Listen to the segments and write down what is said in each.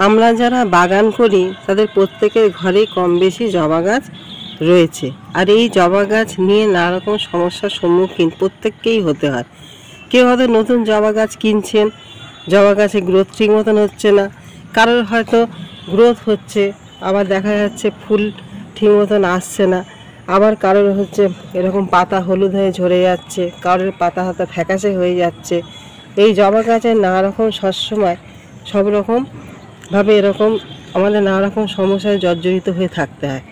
আমরা যারা বাগান করি তাদের প্রত্যেকের ঘরেই কম বেশি জবা গাছ রয়েছে। আর এই জবা গাছ নিয়ে নানা রকম সমস্যার সম্মুখীন প্রত্যেককেই হতে হয়। কেউ হয়তো নতুন জবা গাছ কিনছেন, জবা গাছে গ্রোথ ঠিক মতন হচ্ছে না, কারোর হয়তো গ্রোথ হচ্ছে, আবার দেখা যাচ্ছে ফুল ঠিক মতন আসছে না, আবার কারোর হচ্ছে এরকম পাতা হলুদ হয়ে ঝরে যাচ্ছে, কারোর পাতা হয়তো ফ্যাকাশে হয়ে যাচ্ছে। এই জবা গাছের নানা রকম সবসময় সব রকমভাবে এরকম আমাদের নানা রকম সমস্যায় জর্জরিত হয়ে থাকতে হয়।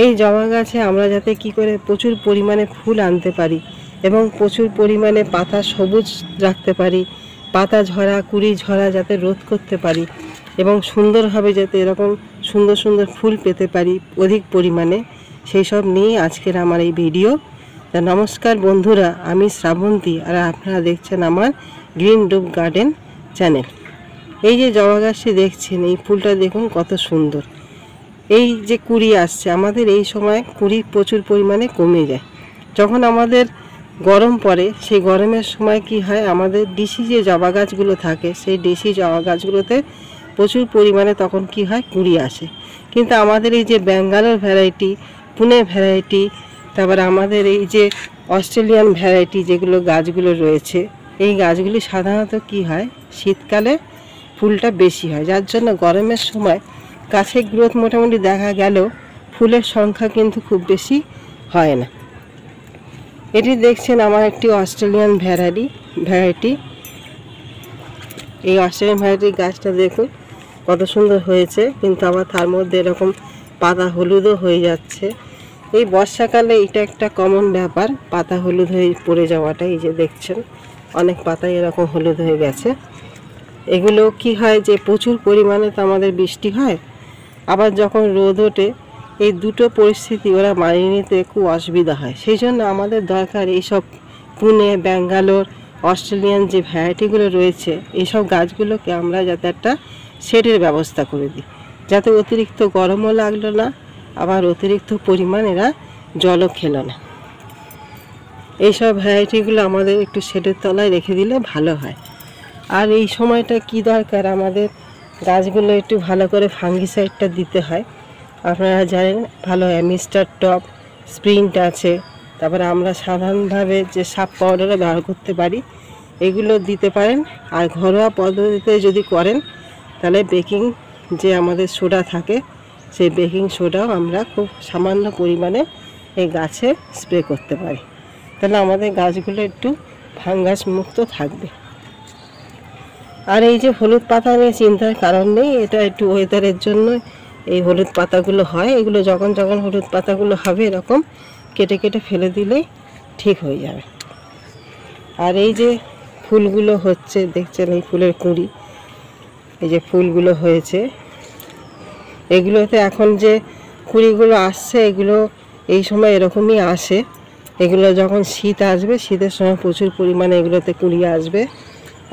এই জবা গাছে আমরা যাতে কি করে প্রচুর পরিমাণে ফুল আনতে পারি এবং প্রচুর পরিমাণে পাতা সবুজ রাখতে পারি, পাতা ঝরা কুড়ি ঝরা যাতে রোধ করতে পারি এবং সুন্দরভাবে যাতে এরকম সুন্দর সুন্দর ফুল পেতে পারি অধিক পরিমাণে, সেই সব নিয়ে আজকের আমার এই ভিডিও। নমস্কার বন্ধুরা, আমি শ্রাবন্তী আর আপনারা দেখছেন আমার গ্রিন ডুব গার্ডেন চ্যানেল। এই যে জবা গাছটি দেখছেন, এই ফুলটা দেখুন কত সুন্দর। এই যে কুড়ি আসছে, আমাদের এই সময় কুড়ি প্রচুর পরিমাণে কমে যায়। যখন আমাদের গরম পড়ে, সেই গরমের সময় কি হয়, আমাদের দেশি যে জবা গাছগুলো থাকে সেই দেশি জবা গাছগুলোতে প্রচুর পরিমাণে তখন কি হয়, কুড়ি আসে। কিন্তু আমাদের এই যে ব্যাঙ্গালোর ভ্যারাইটি, পুনে ভ্যারাইটি, তারপরে আমাদের এই যে অস্ট্রেলিয়ান ভ্যারাইটি যেগুলো গাছগুলো রয়েছে, এই গাছগুলি সাধারণত কি হয়, শীতকালে ফুলটা বেশি হয়, যার জন্য গরমের সময় গাছের গ্রোথ মোটামুটি দেখা গেলেও ফুলের সংখ্যা কিন্তু খুব বেশি হয় না। এটি দেখছেন আমার একটি অস্ট্রেলিয়ান ভ্যারাইটি। এই অস্ট্রেলিয়ান ভ্যারাইটির গাছটা দেখুন কত সুন্দর হয়েছে, কিন্তু আবার তার মধ্যে এরকম পাতা হলুদও হয়ে যাচ্ছে। এই বর্ষাকালে এটা একটা কমন ব্যাপার, পাতা হলুদ হয়ে পড়ে যাওয়াটা। এই যে দেখছেন অনেক পাতা এরকম হলুদ হয়ে গেছে। এগুলো কি হয় যে প্রচুর পরিমাণে তো আমাদের বৃষ্টি হয়, আবার যখন রোদ ওঠে, এই দুটো পরিস্থিতি ওরা মানিয়ে নিতে খুব অসুবিধা হয়। সেই জন্য আমাদের দরকার এইসব পুনে, ব্যাঙ্গালোর, অস্ট্রেলিয়ান যে ভ্যারাইটিগুলো রয়েছে, এইসব গাছগুলোকে আমরা যাতে একটা শেডের ব্যবস্থা করে দিই, যাতে অতিরিক্ত গরমও লাগলো না, আবার অতিরিক্ত পরিমাণ এরা জলও খেলো না। এইসব ভ্যারাইটিগুলো আমাদের একটু শেডের তলায় রেখে দিলে ভালো হয়। আর এই সময়টা কি দরকার, আমাদের গাছগুলো একটু ভালো করে ফাঙ্গিসাইডটা দিতে হয়। আপনারা জানেন ভালো অ্যামিস্টার টপ, স্প্রিন্ট আছে, তারপরে আমরা সাধারণভাবে যে সাপ পাউডারও ব্যবহার করতে পারি, এগুলো দিতে পারেন। আর ঘরোয়া পদ্ধতিতে যদি করেন তাহলে বেকিং যে আমাদের সোডা থাকে, সেই বেকিং সোডাও আমরা খুব সামান্য পরিমাণে এই গাছে স্প্রে করতে পারি, তাহলে আমাদের গাছগুলো একটু ফাঙ্গাস মুক্ত থাকবে। আর এই যে হলুদ পাতা নিয়ে চিন্তার কারণ নেই, এটা একটু ওয়েদারের জন্য এই হলুদ পাতাগুলো হয়। এগুলো যখন যখন হলুদ পাতাগুলো হবে এরকম কেটে কেটে ফেলে দিলেই ঠিক হয়ে যাবে। আর এই যে ফুলগুলো হচ্ছে দেখছেন, এই ফুলের কুঁড়ি, এই যে ফুলগুলো হয়েছে, এগুলোতে এখন যে কুঁড়িগুলো আসছে, এগুলো এই সময় এরকমই আসে। এগুলো যখন শীত আসবে, শীতের সময় প্রচুর পরিমাণে এগুলোতে কুঁড়ি আসবে,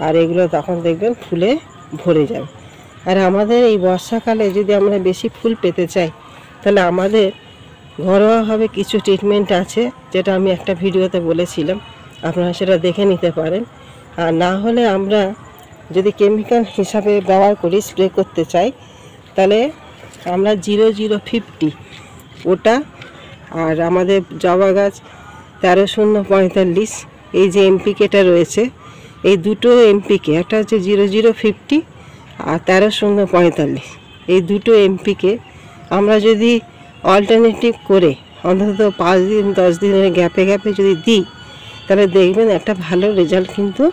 আর এগুলো তখন দেখবেন ফুলে ভরে যাবে। আর আমাদের এই বর্ষাকালে যদি আমরা বেশি ফুল পেতে চাই, তাহলে আমাদের ঘরোয়াভাবে কিছু ট্রিটমেন্ট আছে, যেটা আমি একটা ভিডিওতে বলেছিলাম, আপনারা সেটা দেখে নিতে পারেন। আর না হলে আমরা যদি কেমিক্যাল হিসাবে ব্যবহার করি, স্প্রে করতে চাই, তাহলে আমরা 0050 ওটা, আর আমাদের জবা গাছ 13-0-45 এই যে এমপিকেটা রয়েছে, এই দুটো এমপিকে, একটা হচ্ছে 0050 আর 13-0-45, এই দুটো এমপিকে আমরা যদি অল্টারনেটিভ করে অন্তত 5 দিন 10 দিনের গ্যাপে গ্যাপে যদি দিই, তাহলে দেখবেন একটা ভালো রেজাল্ট কিন্তু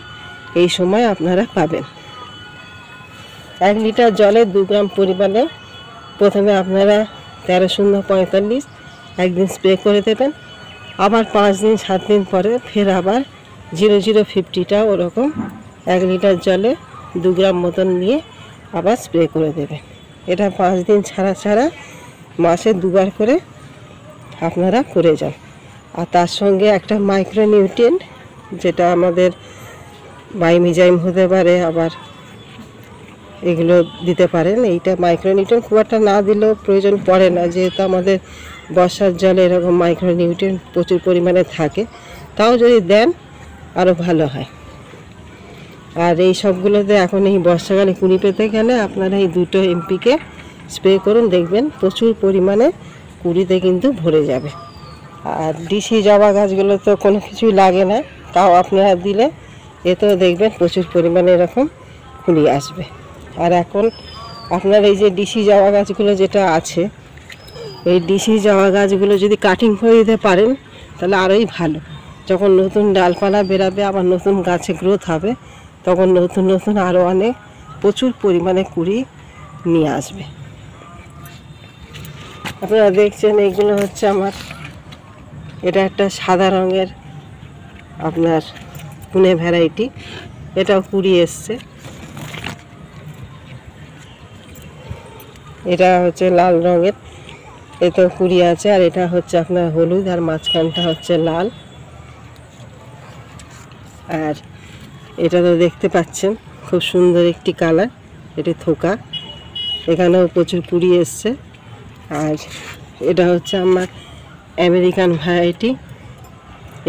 এই সময় আপনারা পাবেন। 1 লিটার জলে 2 গ্রাম পরিমাণে প্রথমে আপনারা 13-0-45 একদিন স্প্রে করে দেবেন, আবার 5 দিন 7 দিন পরে ফের আবার 0050টা ওরকম 1 লিটার জলে 2 গ্রাম মতন নিয়ে আবার স্প্রে করে দেবেন। এটা 5 দিন ছাড়া ছাড়া মাসে 2 বার করে আপনারা করে যান। আর তার সঙ্গে একটা মাইক্রোনিউট্রিয়েন্ট, যেটা আমাদের বাইমিজাইম হতে পারে, আবার এগুলো দিতে পারেন। এইটা মাইক্রোনিউট্রিয়েন্ট খুব একটা না দিলেও প্রয়োজন পড়ে না, যেহেতু আমাদের বর্ষার জলে এরকম মাইক্রোনিউট্রিয়েন্ট প্রচুর পরিমাণে থাকে, তাও যদি দেন আরও ভালো হয়। আর এই সবগুলোতে এখন এই বর্ষাকালে কুড়ি পেতে গেলে আপনারা এই দুটো এমপিকে স্প্রে করুন, দেখবেন প্রচুর পরিমাণে কুড়িতে কিন্তু ভরে যাবে। আর ডিসি জবা গাছগুলো তো কোনো কিছুই লাগে না, তাও আপনারা দিলে এতেও দেখবেন প্রচুর পরিমাণে এরকম কুড়ি আসবে। আর এখন আপনার এই যে ডিসি জবা গাছগুলো যেটা আছে, এই ডিসি জবা গাছগুলো যদি কাটিং করে দিতে পারেন তাহলে আরোই ভালো। যখন নতুন ডালপালা বেরাবে, আবার নতুন গাছে গ্রোথ হবে, তখন নতুন নতুন আরও অনেক প্রচুর পরিমাণে কুড়ি নিয়ে আসবে। আপনারা দেখছেন এইগুলো হচ্ছে আমার, এটা একটা সাদা রঙের আপনার পুনে ভ্যারাইটি, এটাও কুড়ি এসছে। এটা হচ্ছে লাল রঙের, এতেও কুড়ি আছে। আর এটা হচ্ছে আপনার হলুদ, আর মাঝখানটা হচ্ছে লাল। আর এটা তো দেখতে পাচ্ছেন খুব সুন্দর একটি কালার, এটি থোকা, এখানেও প্রচুর কুড়ি এসছে। আর এটা হচ্ছে আমার আমেরিকান ভ্যারাইটি,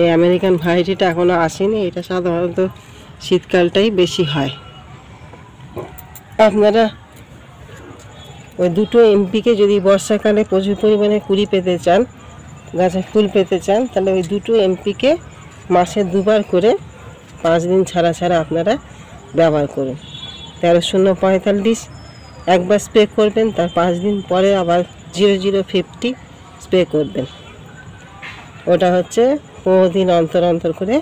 এই আমেরিকান ভ্যারাইটিটা এখনও আসেনি, এটা সাধারণত শীতকালটাই বেশি হয়। আপনারা ওই দুটো এমপিকে যদি বর্ষাকালে প্রচুর পরিমাণে কুড়ি পেতে চান, গাছে ফুল পেতে চান, তাহলে ওই দুটো এমপিকে মাসে দুবার করে 5 দিন ছাড়া ছাড়া আপনারা ব্যবহার করুন। 13-0-45 একবার স্প্রে করবেন, তার 5 দিন পরে আবার 00-50 স্প্রে করবেন। ওটা হচ্ছে 15 দিন অন্তর অন্তর করে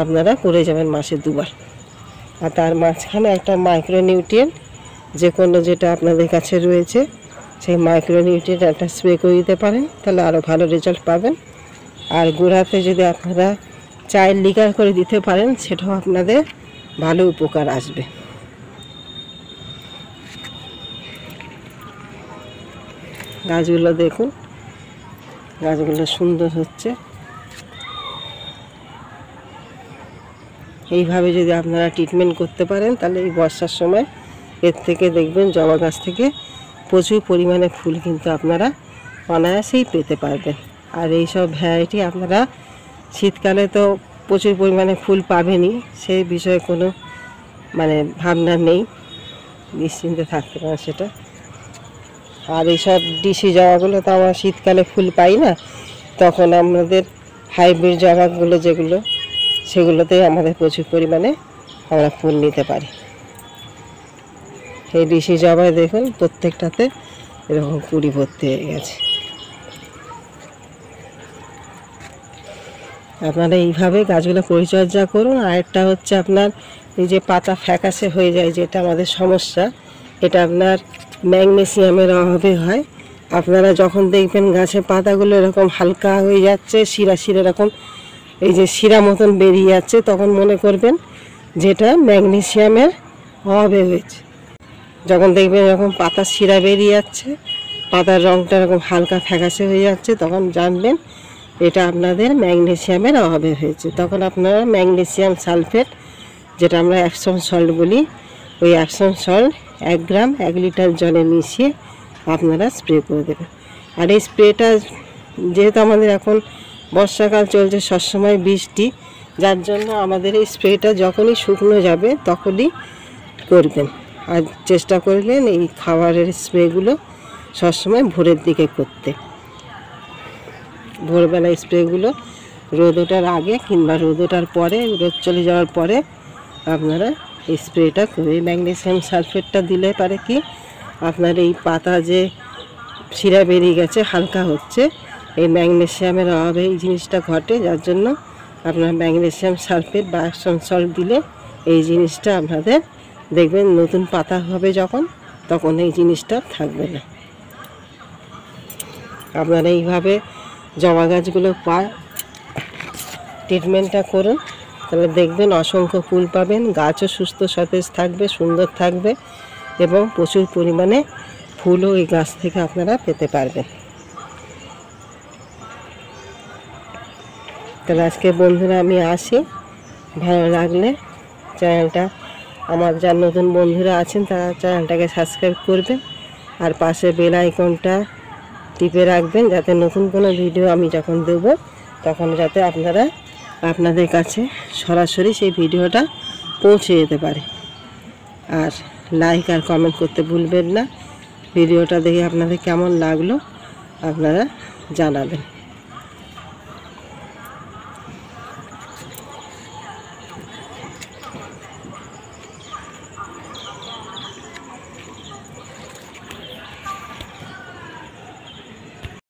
আপনারা করে যাবেন মাসে দুবার। আর তার মাঝখানে একটা মাইক্রোনিউট্রিয়েন্ট যে কোনো যেটা আপনাদের কাছে রয়েছে, সেই মাইক্রোনিউট্রিয়েন্ট একটা স্প্রে করে দিতে পারেন, তাহলে আরও ভালো রেজাল্ট পাবেন। আর গোড়াতে যদি আপনারা চায়ের লিকার করে দিতে পারেন, সেটাও আপনাদের ভালো উপকার আসবে। গাছগুলো দেখুন, গাছগুলো সুন্দর হচ্ছে। এইভাবে যদি আপনারা ট্রিটমেন্ট করতে পারেন, তাহলে এই বর্ষার সময় এর থেকে দেখবেন জবা গাছ থেকে প্রচুর পরিমাণে ফুল কিন্তু আপনারা অনায়াসেই পেতে পারবেন। আর এই সব ভ্যারাইটি আপনারা শীতকালে তো প্রচুর পরিমাণে ফুল পাবেনই, সেই বিষয়ে কোনো ভাবনা নেই, নিশ্চিন্তে থাকতে পারেন সেটা। আর এইসব ডিসি জবাগুলো তো আমরা শীতকালে ফুল পাই না, তখন আমাদের হাইব্রিড জবাগুলো যেগুলো, সেগুলোতেই আমাদের প্রচুর পরিমাণে আমরা ফুল নিতে পারি। এই ডিসি জবায় দেখুন প্রত্যেকটাতে এরকম কুড়ি ভর্তি হয়ে গেছে। আপনারা এইভাবে গাছগুলো পরিচর্যা করুন। আর একটা হচ্ছে আপনার এই যে পাতা ফ্যাকাশে হয়ে যায়, যেটা আমাদের সমস্যা, এটা আপনার ম্যাগনেসিয়ামের অভাবে হয়। আপনারা যখন দেখবেন গাছের পাতাগুলো এরকম হালকা হয়ে যাচ্ছে, শিরা শিরা এরকম এই যে শিরা মতন বেরিয়ে যাচ্ছে, তখন মনে করবেন যেটা ম্যাগনেসিয়ামের অভাবে হয়েছে। যখন দেখবেন এরকম পাতার শিরা বেরিয়ে যাচ্ছে, পাতার রঙটা এরকম হালকা ফ্যাকাশে হয়ে যাচ্ছে, তখন জানবেন এটা আপনাদের ম্যাগনেসিয়ামের অভাবে হয়েছে। তখন আপনারা ম্যাগনেসিয়াম সালফেট, যেটা আমরা অ্যাপসম সল্ট বলি, ওই অ্যাপসম সল্ট 1 গ্রাম 1 লিটার জলে মিশিয়ে আপনারা স্প্রে করে দেবেন। আর এই স্প্রেটা যেহেতু আমাদের এখন বর্ষাকাল চলছে, সবসময় বৃষ্টি, যার জন্য আমাদের এই স্প্রেটা যখনই শুকনো যাবে তখনই করবেন। আর চেষ্টা করবেন এই খাবারের স্প্রেগুলো সবসময় ভোরের দিকে করতে। ভোরবেলা স্প্রেগুলো রোদ ওঠার আগে কিংবা রোদ ওঠার পরে, রোদ চলে যাওয়ার পরে আপনারা এই স্প্রেটা করবেন। ম্যাগনেসিয়াম সালফেটটা দিলে পারে কি, আপনার এই পাতা যে শিরা বেরিয়ে গেছে, হালকা হচ্ছে, এই ম্যাগনেসিয়ামের অভাবে এই জিনিসটা ঘটে, যার জন্য আপনার ম্যাগনেসিয়াম সালফেট বা অ্যাপসম সল্ট দিলে এই জিনিসটা আপনাদের দেখবেন নতুন পাতা হবে যখন, তখন এই জিনিসটা থাকবে না। আপনারা এইভাবে জবা গাছগুলো ট্রিটমেন্টটা করুন, তাহলে দেখবেন অসংখ্য ফুল পাবেন, গাছও সুস্থ সতেজ থাকবে, সুন্দর থাকবে, এবং প্রচুর পরিমাণে ফুলও এই গাছ থেকে আপনারা পেতে পারবেন। তাহলে আজকে বন্ধুরা আমি আসি, ভালো লাগলে চ্যানেলটা, আমার যারা নতুন বন্ধুরা আছেন তারা চ্যানেলটাকে সাবস্ক্রাইব করবেন, আর পাশে বেল আইকনটা টিপে রাখবেন, যাতে নতুন কোনো ভিডিও আমি যখন দেবো তখন যাতে আপনাদের কাছে সরাসরি সেই ভিডিওটা পৌঁছে যেতে পারে। আর লাইক আর কমেন্ট করতে ভুলবেন না। ভিডিওটা দেখে আপনাদের কেমন লাগলো আপনারা জানাবেন।